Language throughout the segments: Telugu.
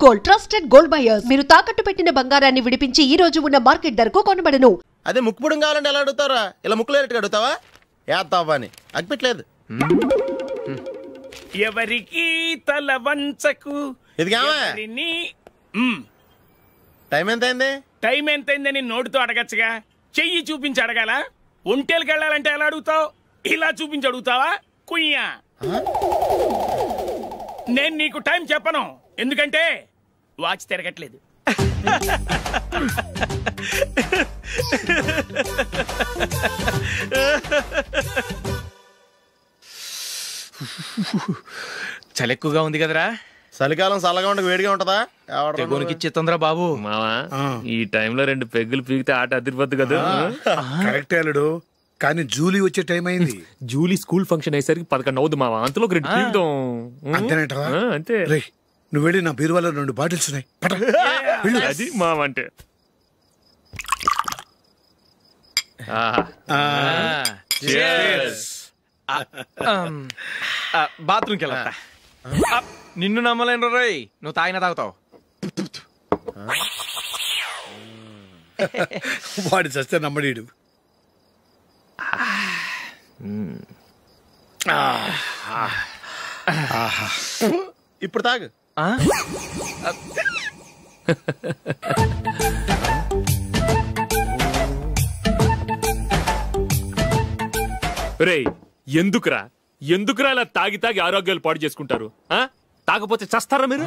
Gold, trusted gold buyers. మీరు తాకట్టు పెట్టిన బంగారాన్ని విడిపించి ఈ రోజు ఉన్న మార్కెట్ ధరకు కొనబడను. అదే ముక్కుపుడం కావాలంటే ఎలా అడుగుతారా? ఇలా ముక్కులేటట్టు అడుగుతావా? ఏత్తావా అని అగ్గిపెట్టలేదు. ఎవరికి తల వంచకు. ఇది టైం ఎంత అయింది? టైం ఎంతైందని నోటితో అడగచ్చుగా, చెయ్యి చూపించి అడగాల. ఒంటేలకు వెళ్ళాలంటే ఎలా అడుగుతావు? ఇలా చూపించి అడుగుతావా? కుయ్యా, నేను నీకు టైం చెప్పను, ఎందుకంటే వాచ్ తిరగట్లేదు. చలి ఎక్కువగా ఉంది కదరా. చలికాలం చల్లగా ఉండక వేడిగా ఉంటదా? ఇచ్చేతుందిరా బాబు. మావా, ఈ టైంలో 2 పెగ్గులు పీకితే ఆట అదిరిపోద్దు కదా. కరెక్ట్ అల్లుడు, కానీ జూలీ వచ్చే టైం అయింది. జూలీ స్కూల్ ఫంక్షన్ అయ్యేసరికి 11 అవుద్ది మావా. అంతలో 2 పీకుదాం. అంతేనేటవా? అంతే. రే, నువ్వు వెళ్ళి నా బీరువాలో 2 బాటిల్స్ ఉన్నాయి. అది మావా అంటే. బాత్రూమ్కి వెళ్ళా. నిన్ను నమ్మలేను రోయ్, నువ్వు తాగినా తాగుతావు. వాడి చస్తే నమ్మడీడు. ఇప్పుడు తాగు. రేయ్, ఎందుకురా ఇలా తాగి తాగి ఆరోగ్యాలు పాడు చేసుకుంటారు? తాగపోతే చస్తారా మీరు?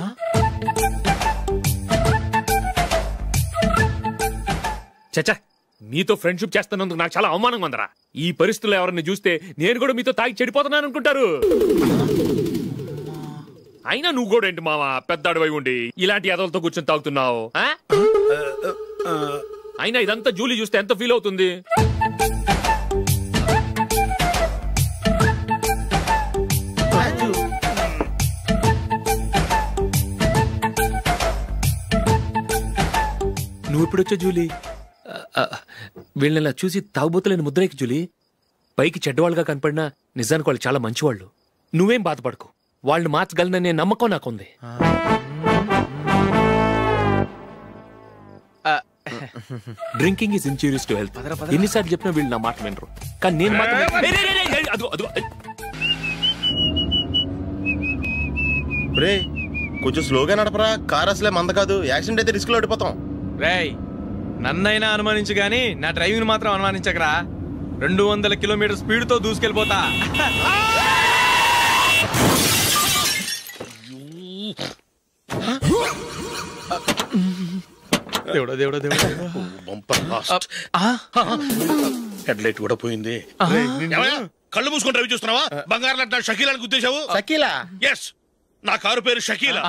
చచ్చా, మీతో ఫ్రెండ్షిప్ చేస్తున్నందుకు నాకు చాలా అవమానంగా ఉందరా. ఈ పరిస్థితుల్లో ఎవరిని చూస్తే నేను కూడా మీతో తాగి చెడిపోతున్నాను అనుకుంటారు. అయినా నువ్వు కూడా ఏంటి మావా, పెద్ద అడవై ఉండి ఇలాంటి ఎదలతో కూర్చొని తాగుతున్నావు? అయినా ఇదంతా జూలీ చూస్తే ఎంత ఫీల్ అవుతుంది? నువ్వు ఇప్పుడు వచ్చా జూలీ? వీళ్ళని చూసి తాగుబోతులేని ముద్రేకి జూలీ. పైకి చెడ్డవాళ్ళుగా కనపడినా నిజానికి వాళ్ళు చాలా మంచివాళ్ళు. నువ్వేం బాధపడకు, వాళ్ళని మార్చగలననే నమ్మకం నాకుంది. Drinking is injurious to health. ఎన్నిసార్లు చెప్పినా వీళ్ళు నా మాట వినరు, కానీ నేను మాత్రం. కొంచెం స్లోగా నడపరా, కార్ అసలే మంద కాదు. యాక్సిడెంట్ అయితే రిస్క్ లో ఓడిపోతాం. రేయ్, నన్నైనా అనుమానించు గాని నా డ్రైవింగ్ మాత్రం అనుమానించకరా. 200 కిలోమీటర్ స్పీడ్ తో దూసుకెళ్ళిపోతా. హెడ్ లైట్ కూడా పోయింది. కళ్ళు మూసుకొని డ్రైవ్ చూస్తున్నావా? బంగారం లాంటి షకీలాని గుర్తించావు? షకీలా? ఎస్, నా కారు పేరు Shakeela.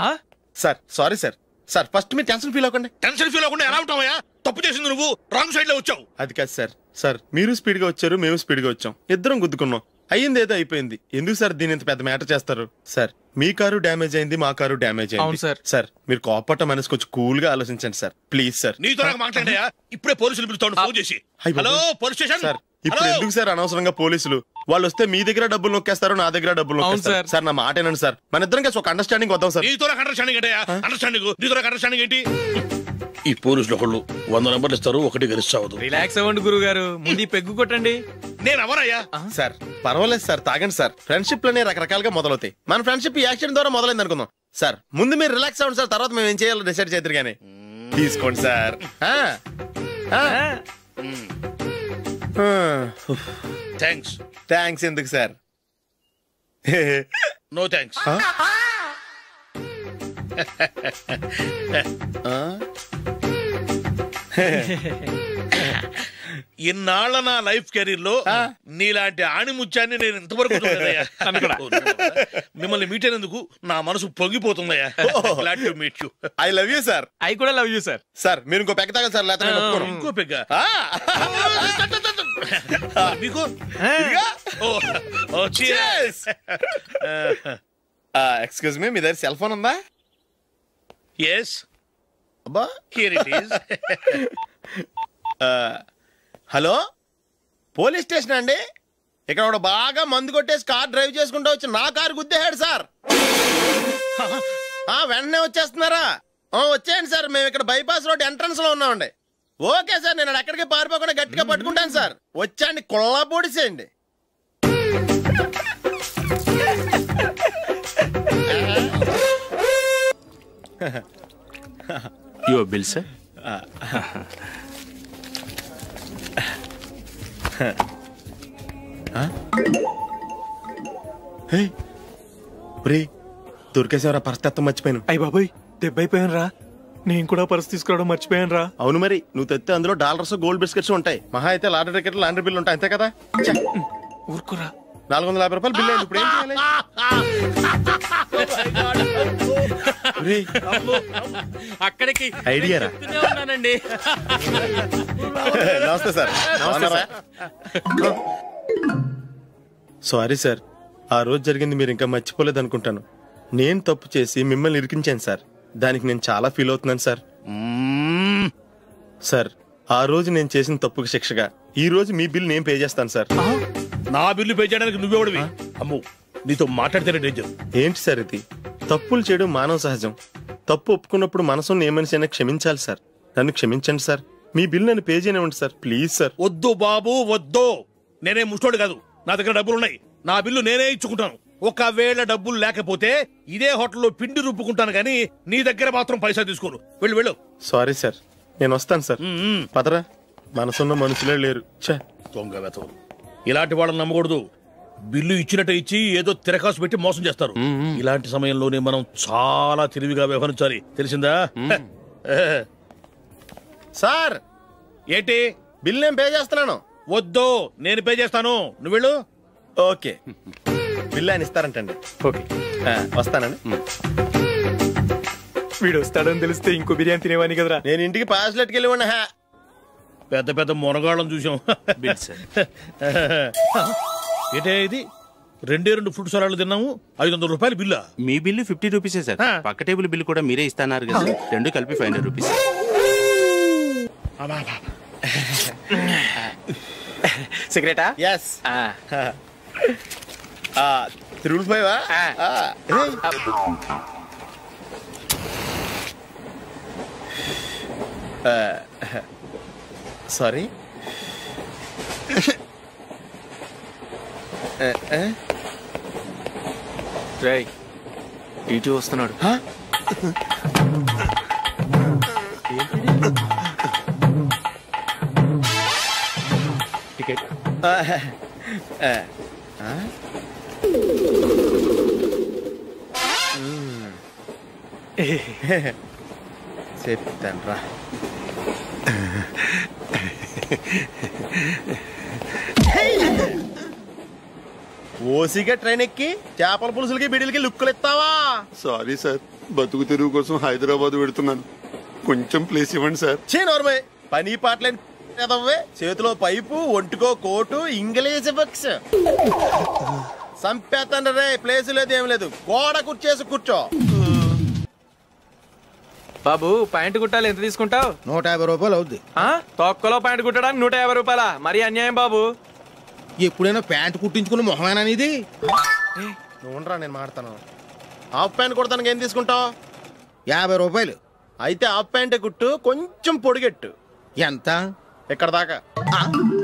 Sir sorry sir. Sir first మీరు టెన్షన్ ఫీల్ అవ్వకండి. టెన్షన్ ఫీల్ అవ్వకుండా ఎలా ఉంటావయ్యా? తప్పు చేసింది నువ్వు, రాంగ్ సైడ్ లో వచ్చావు. అది కాదు సార్. సార్ మీరు స్పీడ్ గా వచ్చారు, మేము స్పీడ్ గా వచ్చాం, ఇద్దరం గుద్దుకున్నాం. అయ్యింది ఏదో అయిపోయింది. ఎందుకు సార్ దీని ఇంత పెద్ద మ్యాటర్ చేస్తారు? సార్ మీ కారు డ్యామేజ్ అయింది, మా కారు డ్యామేజ్ అయింది. సార్ మీరు కోపట్ట మనసు కొంచెం కూల్ గా ఆలోచించండి సార్, ప్లీజ్ సార్. నీతో నాకు మాట్లాడయా? ఇప్పుడే పోలీసులు పిలుస్తాను, ఫోన్ చేసి. Hello police station. సార్ ఇప్పుడు ఎందుకు సార్ అనవసరంగా పోలీసులు? వాళ్ళు వస్తే మీ దగ్గర డబ్బులు నొక్కేస్తారు, నా దగ్గర డబ్బులు నొక్కేస్తారు. సార్ నా మాట ఏనండి సార్, మన ఇద్దరం కలిసి ఒక అండర్స్టాండింగ్ వద్దాం సార్. నీతో నాకు అండర్స్టాండింగ్ ఏంటయ్యా? అండర్స్టాండింగ్ నీతో నాకు అండర్స్టాండింగ్ ఏంటి? ఈ పోలీసులు ఒకళ్ళు 100 నెంబర్లు ఇస్తారు, ఒకటి గెలిస్తావదు. రిలాక్స్ అవ్వండి గురువు గారు, ముందు పెగ్గు కొట్టండి. నేను ఎవరయ్యా? సార్ పర్వాలేదు సార్, తాగండి సార్. ఫ్రెండ్షిప్ లోనే రకరకాలుగా మొదలవుతాయి. మన ఫ్రెండ్షిప్ ఈ యాక్సిడెంట్ ద్వారా మొదలైంది అనుకుందాం. సార్ ముందు మీరు రిలాక్స్ అవ్వండి సార్, తర్వాత మేము ఏం చేయాలో డిసైడ్ చేద్దరు గానీ. తీసుకోండి సార్. థ్యాంక్స్ ఎందుకు సార్? No thanks. ఇన్నాళ్ళ నా లైఫ్ కెరీర్ లో నీలాంటి ఆణిముత్యాన్ని నేను ఇంతవరకు చూడలేదయ్యా. మిమ్మల్ని మీట్ అయినందుకు నా మనసు పొంగిపోతుందయ్యా. Glad to meet you. I love you sir. I కూడా లవ్ యూ సార్. సార్ మీరు ఇంకో పెగ్గ తాగండి సార్, లేకపోతే ఇంకో పెగ్గ మీకు. ఎక్స్క్యూజ్ మీ, మీ దగ్గర సెల్ ఫోన్ ఉందా? ఎస్ అబ్బా, here it is. Hello, police station అండి. ఇక్కడ ఒకడు బాగా మందు కొట్టేసి కార్ డ్రైవ్ చేసుకుంటూ వచ్చి నా కారు గుద్దేశాడు సార్. వెంటనే వచ్చేస్తున్నారా? వచ్చేయండి సార్, మేము ఇక్కడ బైపాస్ రోడ్ ఎంట్రన్స్ లో ఉన్నామండి. ఓకే సార్, నేను ఎక్కడికి పారిపోకుండా గట్టిగా పట్టుకుంటాను సార్. వచ్చాండి, కుళ్ళ పొడిసేయండి. Your bill sir. దొరికేసేవరా, పరిస్థితి మర్చిపోయాను. అయ్య బాబాయ్, దెబ్బైపోయాను రా. నేను కూడా పర్స్ తీసుకురావడం మర్చిపోయాను రా. అవును మరి, నువ్వు తెస్తే అందులో డాలర్స్ గోల్డ్ బిస్కెట్స్ ఉంటాయి. మహా అయితే లాటరీ టికెట్ లాండ్రీ బిల్లు ఉంటాయి, అంతే కదా. ఊరుకురా. 450 రూపాయలు బిల్లు అయింది. ఇప్పుడు ఏం చేయాలి? అక్కడికి ఐడియా రా. ఉన్నానండి. నమస్తే సార్. సారీ సార్, ఆ రోజు జరిగింది మీరు ఇంకా మర్చిపోలేదు అనుకుంటాను. నేను తప్పు చేసి మిమ్మల్ని ఇరికించాను సార్. దానికి నేను చాలా ఫీల్ అవుతున్నాను సార్. సార్, ఆ రోజు నేను చేసిన తప్పుకి శిక్షగా ఈ రోజు మీ బిల్ నేను పే చేస్తాను సార్. నా బిల్లు పే చేయడానికి నువ్వెవడివి? అమ్మో, నీతో మాట్లాడితేనే డేంజర్. ఏంటి సార్ ఇది? తప్పులు చేయడం మానవ సహజం. తప్పు ఒప్పుకున్నప్పుడు మనసుని ఏ మనిషి అయినా క్షమించాలి సార్. నన్ను క్షమించండి సార్. మీ బిల్ నన్ను పే చేయనివ్వండి సార్, ప్లీజ్ సార్. వద్దు బాబు, వద్దు. నేనే ముష్టోడు కాదు, నా దగ్గర డబ్బులున్నాయి. నా బిల్లు నేనే ఇచ్చుకుంటాను. ఒకవేళ డబ్బులు లేకపోతే ఇదే హోటల్లో పిండి రుబ్బుకుంటాను, కానీ నీ దగ్గర మాత్రం పైసా తీసుకోను. వెళ్ళు వెళ్ళు. సారీ సార్, నేను వస్తాను సార్. పదరా, మనసున్న మనుషులే లేరు. దొంగ వెతవు. ఇలాంటి వాళ్ళని నమ్మకూడదు. బిల్లు ఇచ్చినట్టు ఇచ్చి ఏదో తిరకాసు పెట్టి మోసం చేస్తారు. ఇలాంటి సమయంలోనే మనం చాలా తెలివిగా వ్యవహరించాలి, తెలిసిందా? సార్, ఏంటి? బిల్ నేను పే చేస్తున్నాను. వద్దు, నేను పే చేస్తాను, నువ్వు వెళ్ళు. ఓకే, బిల్ ఆయన ఇస్తారంటండి. ఓకే, వస్తానండి. వీడు వస్తాడని తెలిస్తే ఇంకో బిర్యానీ తినేవాని కదరా. నేను ఇంటికి పాస్లెట్కి వెళ్ళి ఉన్నా. పెద్ద పెద్ద మొనగాళ్ళం చూసాం. Bill sir. ఏంటే ఇది? 2 ఫ్రూట్ సలాడ్లు తిన్నాము, 500 రూపాయలు బిల్లా? మీ బిల్లు 50 రూపీసే సార్. పక్క టేబుల్ బిల్లు కూడా మీరే ఇస్తాన్నారు కదా, రెండు కలిపి 500 రూపీస్. సిగరెటా? ఎస్. 3 సారీ. రేయ్, ఇటు వస్తున్నాడు. టికెట్. చెప్తాను రా. ఓసిగా ట్రైన్ ఎక్కి చేపల పులుసులకి బిడిలకి లుక్కులు ఇస్తావా? సారీ సార్, బతుకు తెరువు కోసం హైదరాబాద్ పెడుతున్నాను, కొంచెం ప్లేస్ ఇవ్వండి సార్. నోర్మే, పని పాటలేని చేతిలో పైపు, ఒంటికో కోటు, ఇంగ్లీష్ బుక్స్. సంపేతండ్రి రే, ప్లేస్ లేదు ఏం లేదు, గోడ కుర్చేసి కూర్చో. బాబు, ప్యాంటు కుట్టాలి, ఎంత తీసుకుంటావు? 150 రూపాయలు అవుద్ది. తొక్కలో ప్యాంటు కుట్టడానికి 150 రూపాయలా? మరి అన్యాయం బాబు. ఎప్పుడైనా ప్యాంటు కుట్టించుకున్న మొహమేనా ఇది? నువ్వురా, నేను మాడతాను. హాఫ్ ప్యాంట్ కుడతానికి ఏం తీసుకుంటావు? 50 రూపాయలు. అయితే హాఫ్ ప్యాంటే కుట్టు, కొంచెం పొడిగెట్టు. ఎంత? ఇక్కడ దాకా,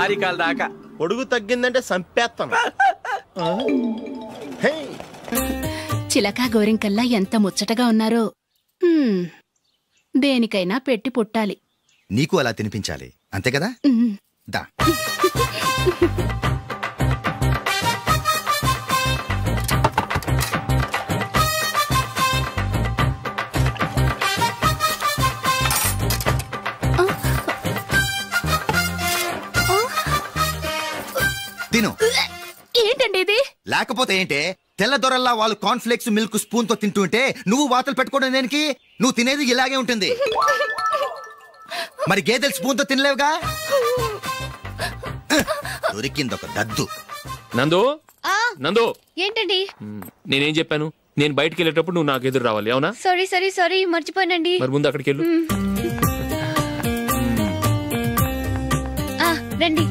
అరికాల దాకా. పొడుగు తగ్గిందంటే సంపేస్తాను. చిలకా గోరింకల్లా ఎంత ముచ్చటగా ఉన్నారో. దేనికైనా పెట్టి పుట్టాలి. నీకు అలా తినిపించాలి, అంతే కదా? దా. తిను. ఏంటండి ఇది? లేకపోతే ఏంటే, తెల్లదొరల్లా వాళ్ళు కార్న్ఫ్లేక్స్ మిల్క్ స్పూన్ తో తింటుంటే నువ్వు వాతలు పెట్టుకోవడం దేనికి? నువ్వు తినేది ఇలాగే ఉంటుంది. మరి గేదెలు స్పూన్ తో తినలేవుగా. దొరికింది ఒక దద్దు. నందు, నందు, ఏంటండి? నేనేం చెప్పాను? నేను బయటికి వెళ్ళేటప్పుడు నువ్వు నాకు ఎదురు రావాలి, అవునా? సారీ మర్చిపోయానండి. మరి ముందు అక్కడికి వెళ్ళు. రండి.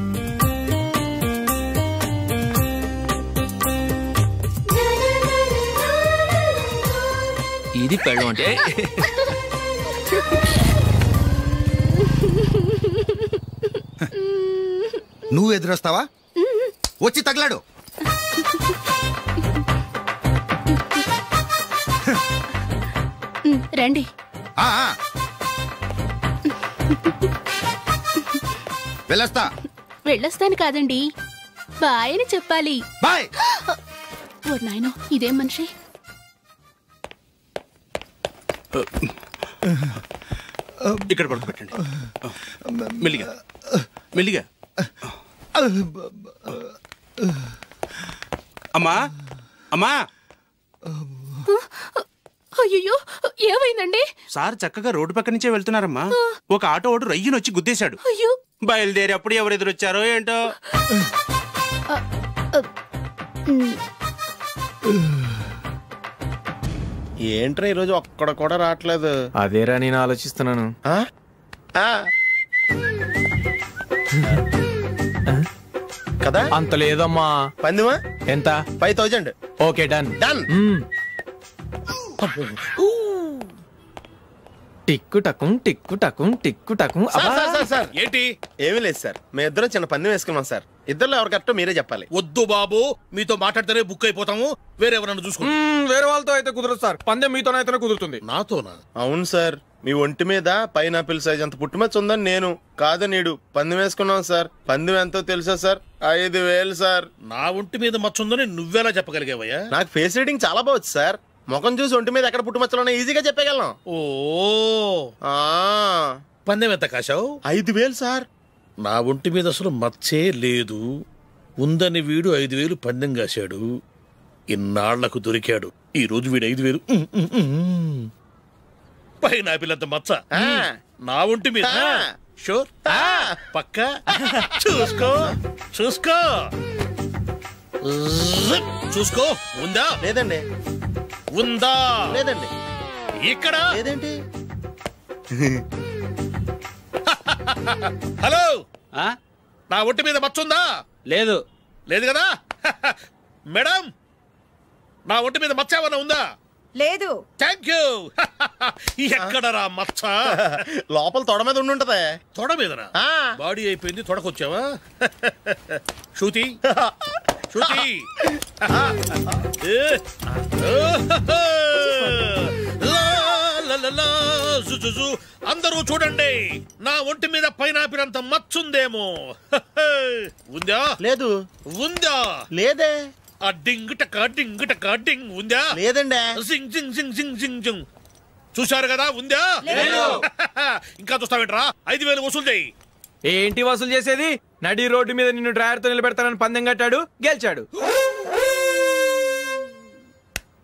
ఇది పెళ్ళం అంటే నువ్వు ఎదురొస్తావా? వచ్చి తగలాడు. రండి. వెళ్ళొస్తాను కాదండి, బాయ్ అని చెప్పాలి. బాయ్. ఓ నాయనో, ఇదేం మనిషి. ఇక్కడ పడుకోబెట్టండి. మెల్లిగా మెల్లిగా. అమ్మా అమ్మా. అయ్యో, ఏమైందండి? సార్ చక్కగా రోడ్డు పక్క నుంచే వెళ్తున్నారమ్మా. ఒక ఆటో ఓడు రయ్యను వచ్చి గుద్దేశాడు. బయలుదేరి అప్పుడు ఎవరు ఎదురొచ్చారో ఏంటో. ఏంట్రా ఈరోజు ఒక్కడ కూడా రావట్లేదు? అదేరా నేను ఆలోచిస్తున్నాను. కదా అంత లేదమ్మా. పందిమా ఎంత? 5000. Okay, done done. టిక్కు టకుం టిక్కు టకుం టిక్కు టకుం. సార్ ఏంటి? ఏమీ లేదు సార్, మేము ఇద్దరం చిన్న పందెం వేసుకున్నాం సార్. ఇద్దరు ఎవరు కరెక్టో మీరే చెప్పాలి. వద్దు బాబు, మీతో మాట్లాడితేనే బుక్ అయిపోతాము. వేరే ఎవరన్నా చూసుకుంటాం. వేరే వాళ్ళతో అయితే కుదరదు సార్, పందెం మీతోనైతేనే కుదురుతుంది. నాతోనా? అవును సార్, మీ ఒంటి మీద పైనాపిల్ సైజ్ అంత పుట్టుమచ్చ ఉందని నేను కాదు నీడు పందెం వేసుకున్నాం సార్. పందెం ఎంతో తెలుసా సార్? 5000 సార్. నా ఒంటి మీద మచ్చ ఉందని నువ్వెలా చెప్పగలిగావయ్యా? నాకు ఫేస్ రీడింగ్ చాలా బాగుంది సార్. ముఖం చూసి ఒంటి మీద ఎక్కడ పుట్టుమచ్చలో ఈజీగా చెప్పగలం. ఓ, పందెం ఎంత కాశావు? 5000 సార్. నా ఒంటి మీద అసలు మచ్చే లేదు. ఉందని వీడు 5000 పందెం కాశాడు. ఇన్నాళ్లకు దొరికాడు. ఈ రోజు వీడు 5000. పైన పిల్లంత మచ్చ నా ఒంటి మీద. షూర్? పక్క చూసుకో చూసుకో చూసుకో. ఉందా? లేదండి. ఉందా? లేదండి. ఇక్కడ లేదేంటి? హలో, నా ఒంటి మీద మచ్చ ఉందా? లేదు. లేదు కదా? మేడం, నా ఒంటి మీద మచ్చ ఏమన్నా ఉందా? లేదు. Thank you. ఎక్కడరా మచ్చ? లోపల తొడ మీద ఉండుంటదే. తొడ మీదనా? బాడీ అయిపోయింది, తొడకొచ్చావా? శృతి శృతి, అందరూ చూడండి, నా ఒంటి మీద పైనాపిల్ అంత మచ్చుందేమో. ఉందా? లేదు. ఉందా? లేదే. ఆ డింగ్ టక డింగ్ టక డింగ్ ఉందా? లేదండి. జింగ్ జింగ్ జింగ్ జింగ్ జింగ్ జింగ్. చూశారు కదా? ఉందా? ఇంకా చూస్తావేంట్రా? 5000 వసూలు చేయి. ఏంటి వసూలు చేసేది? నడి రోడ్డు మీద నిన్ను డ్రైవర్తో నిలబెడతానని పందెం కట్టాడు, గెలిచాడు.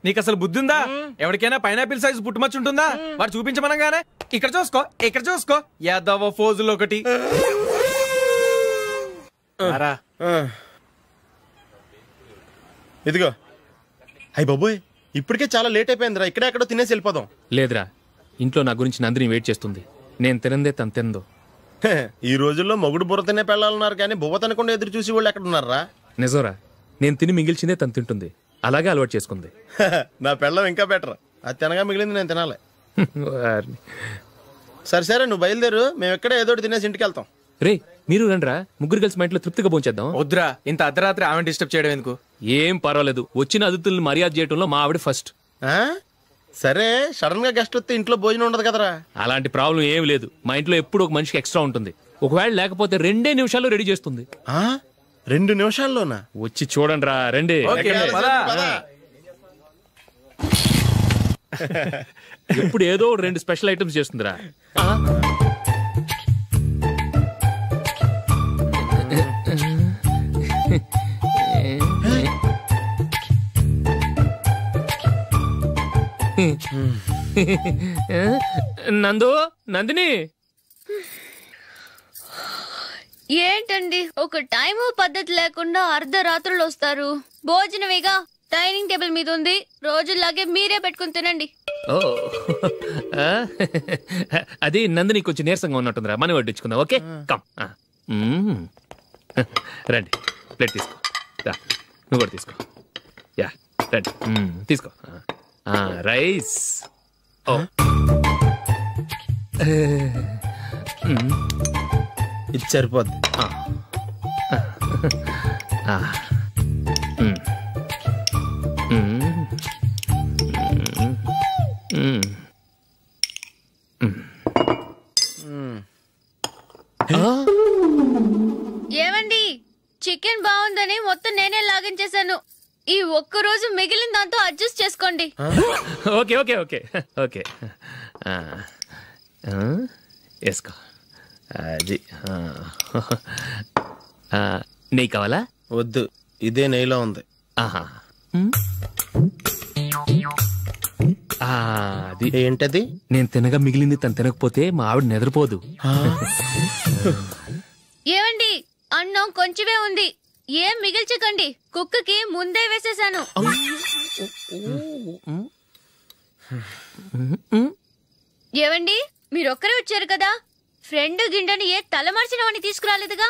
నీకు అసలు బుద్ధి ఉందా? ఎవరికైనా పైనాపిల్ సైజ్ పుట్టుమచ్చు ఉంటుందా? వాడు చూపించమనగానే ఇక్కడ చూసుకో ఇక్కడ చూసుకో యాదవ ఫోజులు ఒకటి. ఇదిగో. అయ్య బాబోయ్, ఇప్పటికే చాలా లేట్ అయిపోయిందిరా. ఇక్కడే ఎక్కడో తినేసి వెళ్ళిపోదాం. లేదురా, ఇంట్లో నా గురించి నందిని వెయిట్ చేస్తుంది. నేను తినందే తను తిందో. ఈ రోజుల్లో మొగుడు బుర్ర తినే పెళ్ళాలన్నారు కానీ బువ్వ తినకుండా ఎదురు చూసి వాళ్ళు ఎక్కడ ఉన్నారా? నిజంరా, నేను తిని మిగిల్చిందే తను తింటుంది. అలాగే అలవాటు చేసుకుంది. నా పెళ్ళం ఇంకా బెటర్. అది తినగా మిగిలింది నేను తినాలి. సరే సరే, నువ్వు బయలుదేరు. మేము ఎక్కడ ఏదో తినేసి ఇంటికి వెళ్తాం. రే, మీరు రండిరా, ముగ్గురు కలిసి మా ఇంట్లో తృప్తిగా పోంచేద్దాం. వద్దురా, ఇంత అర్ధరాత్రి ఆమె డిస్టర్బ్ చేయడం ఎందుకు? ఏం పర్వాలేదు, వచ్చిన అతిథులను మర్యాద చేయడంలో మా ఆవిడ ఫస్ట్. సరే, సడన్ గా గెస్ట్ వస్తే ఇంట్లో భోజనం ఉండదు కదరా? అలాంటి ప్రాబ్లం ఏం లేదు. మా ఇంట్లో ఎప్పుడు ఒక మనిషికి ఎక్స్ట్రా ఉంటుంది. ఒకవేళ లేకపోతే 2 నిమిషాల్లో రెడీ చేస్తుంది. 2 నిమిషాల్లోనా? వచ్చి చూడండి రా, రండి. ఎప్పుడు ఏదో 2 స్పెషల్ ఐటమ్స్ చేస్తుందిరా. నందు, నందిని, ఏంటండి ఒక టైము పద్ధతి లేకుండా అర్ధరాత్రులు వస్తారు? భోజనమేగా డైనింగ్ టేబుల్ మీద ఉంది, రోజులాగే మీరే పెట్టుకుని తినండి. అది నందిని కొంచెం నీరసంగా ఉన్నట్టుందిరా, మనం వడ్డించుకుందాం. Okay, come. రండి, ప్లేట్ తీసుకో. నువ్వు కూడా తీసుకో. యా, రండి, తీసుకో. రైస్. ఇది సరిపోద్ది. ఏమండి, చికెన్ బాగుందని మొత్తం నేనే లాగించేశాను. ఈ ఒక్క రోజు మిగిలిన దాంతో అడ్జస్ట్ చేసుకోండి. ఓకే ఓకే ఓకే ఓకే వేసుకో. అది నెయ్యి కావాలా? వద్దు, ఇదే నెయ్యిలో ఉంది. ఆహా, అది ఏంటది? నేను తినగా మిగిలింది తను తినకపోతే మా ఆవిడ నిద్రపోదు. ఏమండి, అన్నం కొంచెమే ఉంది, ఏం మిగిల్చకండి. కుక్కకి ముందే వేసేసాను. ఏవండి, మీరొక్కరే వచ్చారు కదా, ఫ్రెండ్ గిండెని ఏ తలమార్చిన వాడిని తీసుకురాలేదుగా.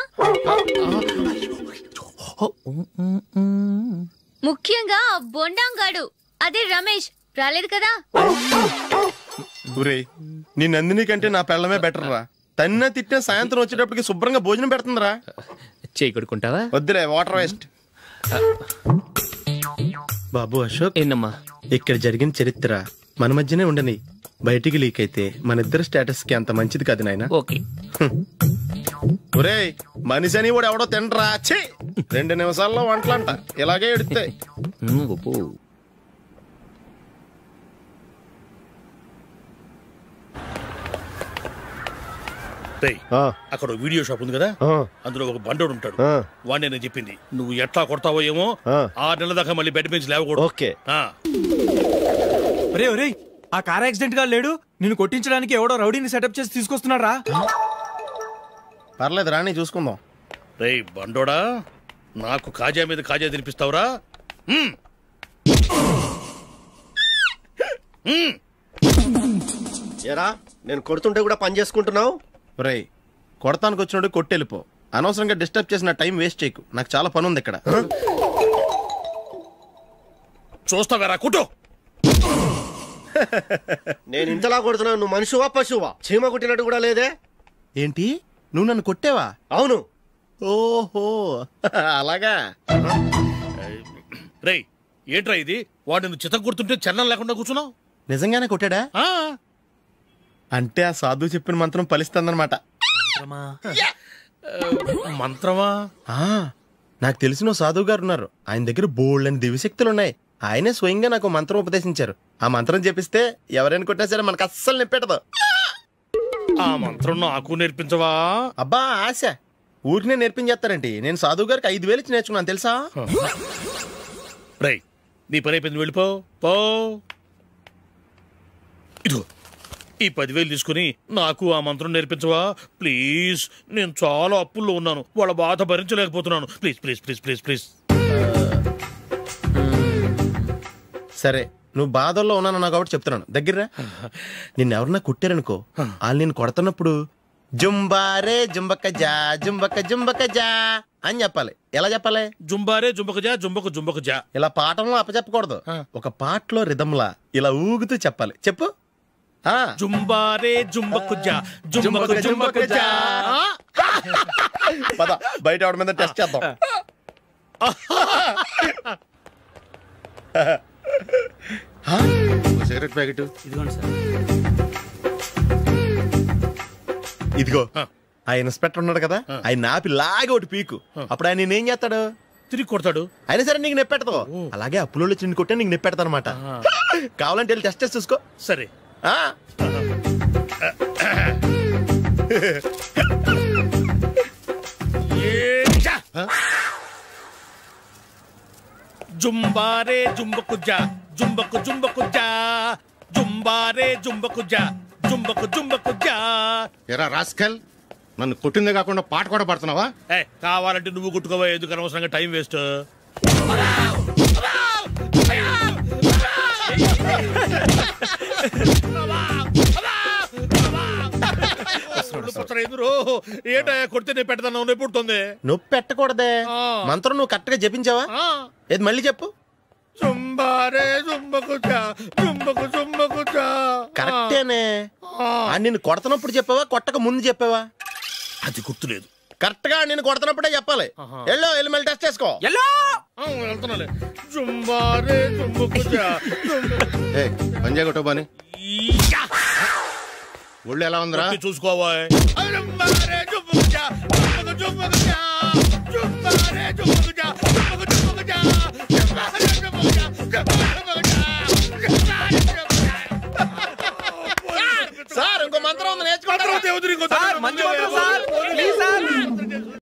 ముఖ్యంగా ఆ బొండాంగాడు, అదే రమేష్, రాలేదు కదా. నీ నందిని కంటే నా పెళ్ళమే బెటర్ రా. తన్న తిట్టిన సాయంత్రం వచ్చేటప్పటికి శుభ్రంగా భోజనం పెడుతుందిరా. చేయి కొడుకుంటావా? వద్దులే, వాటర్ వేస్ట్. బాబు అశోక్, ఏంటమ్మా ఇక్కడ జరిగిన చరిత్ర మన మధ్యనే ఉండని, బయటికి లీక్ అయితే మన ఇద్దరు స్టేటస్ కి అంత మంచిది కాదు నాయన. ఓకే. ఒరేయ్, మనిషి అని కూడా ఎవడో తినరా. 2 నిమిషాల్లో వంటలంట, ఇలాగే ఎడుతాయి. అక్కడ వీడియో షాప్ ఉంది కదా, అందులో ఒక బండోడు ఉంటాడు. వాడిని నేను చెప్పింది, నువ్వు ఎట్లా కొడతావో ఏమో, 6 నెలల దాకా మళ్ళీ బెడ్ బెంచ్ లేవకూడదు. ఓకే. ఒరే ఒరే, ఆ కార్ యాక్సిడెంట్ గా లేడు, నిన్ను కొట్టించడానికి ఎవడో రౌడీని సెటప్ చేసి తీసుకొస్తున్నారా? పర్లేదు రాని, చూసుకుందాం. రే బండోడా, నాకు కాజా మీద కాజా తినిపిస్తావురా? ఎరా, నేను కొడుతుంటే కూడా పని చేసుకుంటున్నావు? రేయ్, కొడతానికి వచ్చినోడు కొట్టెళ్ళిపో. అనవసరంగా డిస్టర్బ్ చేసిన టైం వేస్ట్ చేయకు, నాకు చాలా పని ఉంది ఇక్కడ. చూస్తావేరా కుట్టు. నేను ఇంతలా కొడుతున్నావు, నువ్వు మనిషివా పశువా? చీమ కుట్టినట్టు కూడా లేదే. ఏంటి, నువ్వు నన్ను కొట్టేవా? అవును. ఓహో అలాగా. రేయ్, ఏంట్రా ఇది? వాడు నువ్వు చిత్త గుర్తుంటే చలనం లేకుండా కూర్చున్నావు. నిజంగానే కొట్టాడా? అంటే ఆ సాధువు చెప్పిన మంత్రం ఫలిస్తుందన్నమాట. మంత్రమా? నాకు తెలిసిన సాధువు గారు ఉన్నారు, ఆయన దగ్గర బోల్డ్ అని దివ్యశక్తులు ఉన్నాయి. ఆయనే స్వయంగా నాకు మంత్రం ఉపదేశించారు. ఆ మంత్రం చెప్పిస్తే ఎవరైనా కొట్టినా సరే మనకు అస్సలు నిప్పెట్టదు. ఆ మంత్రం నాకు నేర్పించవా? అబ్బా ఆశ, ఊరినే నేర్పించేస్తారండి. నేను సాధువు గారికి 5,000 ఇచ్చి నేర్చుకున్నాను తెలుసా. రేయ్, నీ పని అయిపోయింది, వెళ్ళిపో. పో. ఇదిగో ఈ 10,000 తీసుకుని నాకు ఆ మంత్రం నేర్పించవా ప్లీజ్? నేను చాలా అప్పుల్లో ఉన్నాను, వాళ్ళ బాధ భరించలేకపోతున్నాను. Please please please please please. సరే, నువ్వు బాధల్లో ఉన్నాను నాకు కాబట్టి చెప్తున్నాను. దగ్గర నిన్నెవరన్నా కుట్టారనుకో, వాళ్ళు నేను కొడుతున్నప్పుడు జుంబారే జుంబక జా జుంబక జుంబక జా అని చెప్పాలి. ఎలా చెప్పాలి? జుంబారే జుంబక జా జుంబక జుంబక జా. ఇలా పాఠంలో అప్పచెప్పకూడదు, ఒక పాటలో రిధంలా ఇలా ఊగుతూ చెప్పాలి. చెప్పు. జుంబారే జుంబకు జా జుంబకు జుంబకు జా. పద బయట ఆవిడ మీద టెస్ట్ చేద్దాం. సిగరెట్ ప్యాకెట్ ఇదిగోండి సార్. ఇదిగో, ఆ ఇన్స్పెక్టర్ ఉన్నాడు కదా, ఆయన నాపి లాగే ఒకటి పీకు. అప్పుడు ఆయన నేనేం చేస్తాడు? తిరిగి కొడతాడు. అయినా సరే నీకు నెప్పెడతావు. అలాగే అప్పులో చిన్న కొట్టే నీకు నెప్పెడతా అనమాట. కావాలంటే వెళ్ళి టెస్ట్ చేసి చూసుకో. సరే. జుంబారే జుంబకు జా జుంబకు జుంబకు జా జుంబారే జుంబకు జా జుంబకు జుంబకు జా. ఎరా రాస్కల్, నన్ను కొట్టిందే కాకుండా పాట కూడా పడుతున్నావా? కావాలంటే నువ్వు కొట్టుకోవా, ఎందుకు అనవసరంగా టైం వేస్ట్. ఏటా కొడితే నేను పెడతాను, నొప్పి పుడుతుంది. నొప్పి పెట్టకూడదే. మంత్రం నువ్వు కరెక్ట్ గా జపించావా? ఏది మళ్ళీ చెప్పు. చుంబారే చుంబకుచా చుంబకు చుంబకుచా. కరెక్టేనే. నిన్ను కొడుతున్నప్పుడు చెప్పావా కొట్టక ముందు చెప్పావా? అది గుర్తులేదు. కరెక్ట్ గా నేను కొడుతున్నప్పుడే చెప్పాలి. ఎల్లో ఎలిమెంట్ టెస్ట్ చేసుకో. వెళ్తున్నాలే. చుంబారే చుంబకుచా. పంజా కొట్టబాని ఒళ్ళు ఎలా ఉందిరా చూసుకోవా. చుంబారే చుంబకుచా చుంబకు చుంబకుచా చుంబా